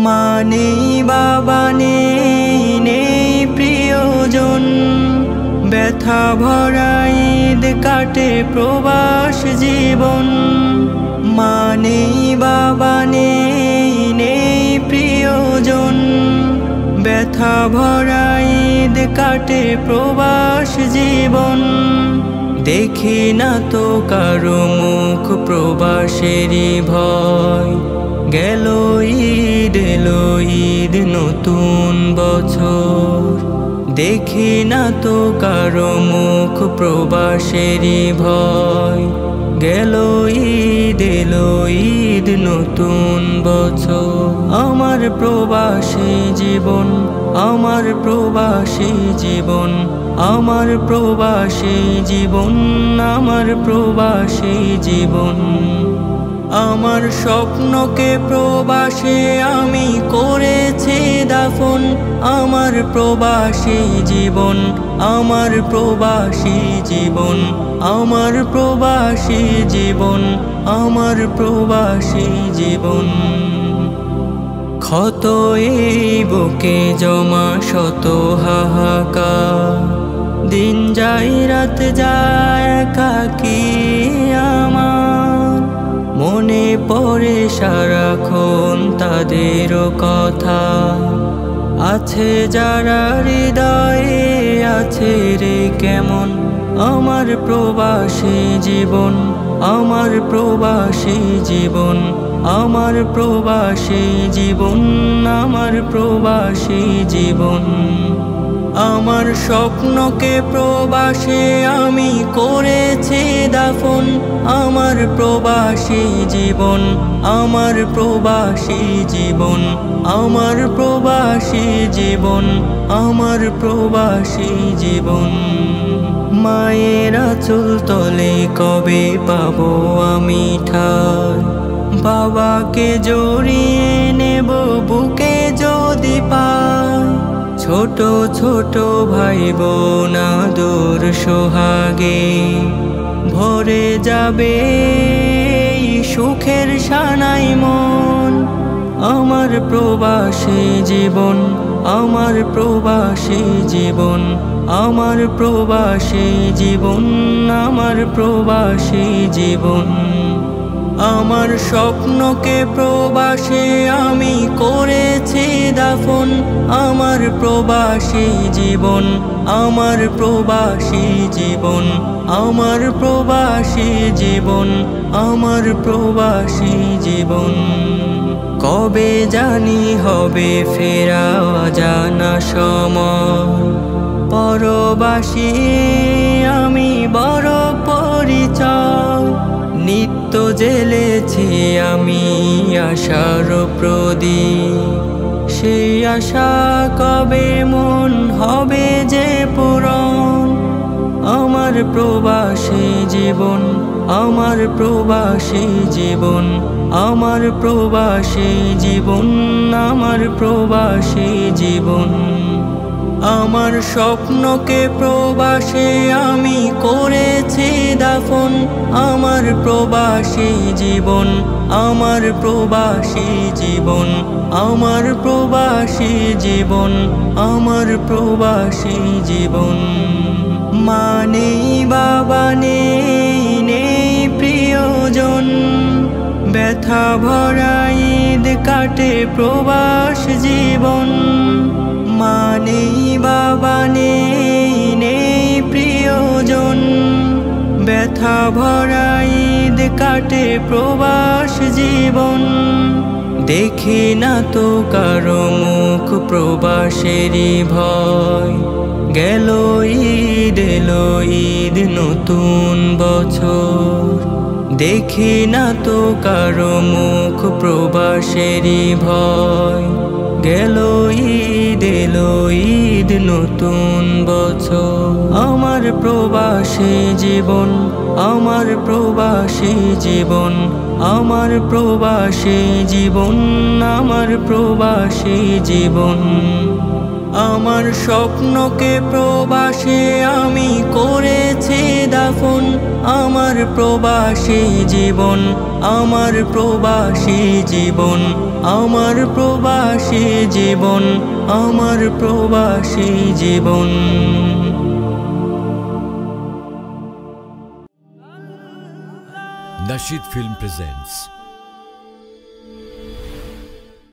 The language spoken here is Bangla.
মা নেই বাবা নেই প্রিয়জন, ব্যথা ভরা ঈদ কাটে প্রবাস জীবন। মা নেই বাবা নেই প্রিয়জন, ব্যথা ভরা ঈদ কাটে প্রবাস জীবন। দেখি না তো কারো মুখ প্রবাসেরই ভয়, গেল ঈদ এলো ঈদ নতুন বছর। দেখি না তো কারো মুখ প্রবাসেরই ভয়, গেল ঈদ এলো ঈদ নতুন বছর। আমার প্রবাসী জীবন, আমার প্রবাসী জীবন, আমার প্রবাসী জীবন, আমার প্রবাসী জীবন। আমার স্বপ্নকে প্রবাসে আমি করেছি দাফন। আমার প্রবাসী জীবন, আমার প্রবাসী জীবন, আমার প্রবাসী জীবন, আমার প্রবাসী জীবন। ক্ষত এই বুকে জমা শত হাহাকার, দিন যায় রাত যায় একাকী আমার। মনে পড়ে সারাক্ষণ তাদের কথা, আছে যারা হৃদয়ে আছে রে কেমন। আমার প্রবাসী জীবন, আমার প্রবাসী জীবন, আমার প্রবাসী জীবন, আমার প্রবাসী জীবন। আমার স্বপ্নকে প্রবাসে আমি করেছি দাফন। আমার প্রবাসী জীবন, আমার প্রবাসী জীবন, আমার প্রবাসী জীবন, আমার প্রবাসী জীবন। মায়ের আঁচল তলে কবে পাবো আমি ঠাই, বাবাকে জড়িয়ে নেব বুকে যদি পাই। ছোট ছোট ভাই বোন আদর সোহাগে ভরে যাবে সুখের সানাই মন। আমার প্রবাসী জীবন, আমার প্রবাসী জীবন, আমার প্রবাসী জীবন, আমার প্রবাসী জীবন। আমার স্বপ্নকে প্রবাসে আমি করেছি দাফন। আমার প্রবাসী জীবন, আমার প্রবাসী জীবন, আমার প্রবাসী জীবন, আমার প্রবাসী জীবন। কবে জানি হবে ফেরা অজানা সময়, পরবাসী আমি বড় পরিচয়। নিত্য জ্বেলেছি আমি আশার প্রদীপ, সেই আশা কবে মন হবে যে পূরণ। আমার প্রবাসী জীবন, আমার প্রবাসী জীবন, আমার প্রবাসী জীবন, আমার প্রবাসী জীবন। আমার স্বপ্নকে প্রবাসে আমি করেছি দাফন। আমার প্রবাসী জীবন, আমার প্রবাসী জীবন, আমার প্রবাসী জীবন, আমার প্রবাসী জীবন। মা নেই বাবা নেই প্রিয়জন, ব্যথা ভরা ঈদ কাটে প্রবাস জীবন। মা নেই বাবা নেই প্রিয়জন, ব্যথা ভরা ঈদ কাটে প্রবাস জীবন। দেখি না তো কারো মুখ প্রবাসেরই ভয়, গেল ঈদ এলো ঈদ নতুন বছর। দেখি না তো কারো মুখ প্রবাসেরই ভয়, গেল ঈদ এলো ঈদ নতুন বছর। আমার প্রবাসী জীবন, আমার প্রবাসী জীবন, আমার প্রবাসী জীবন, আমার প্রবাসী জীবন। আমার স্বপ্নকে প্রবাসে আমি করেছি দাফন। আমার প্রবাসী জীবন, আমার প্রবাসী জীবন, আমার প্রবাসী জীবন, আমার প্রবাসী জীবন। Nasheed Film presents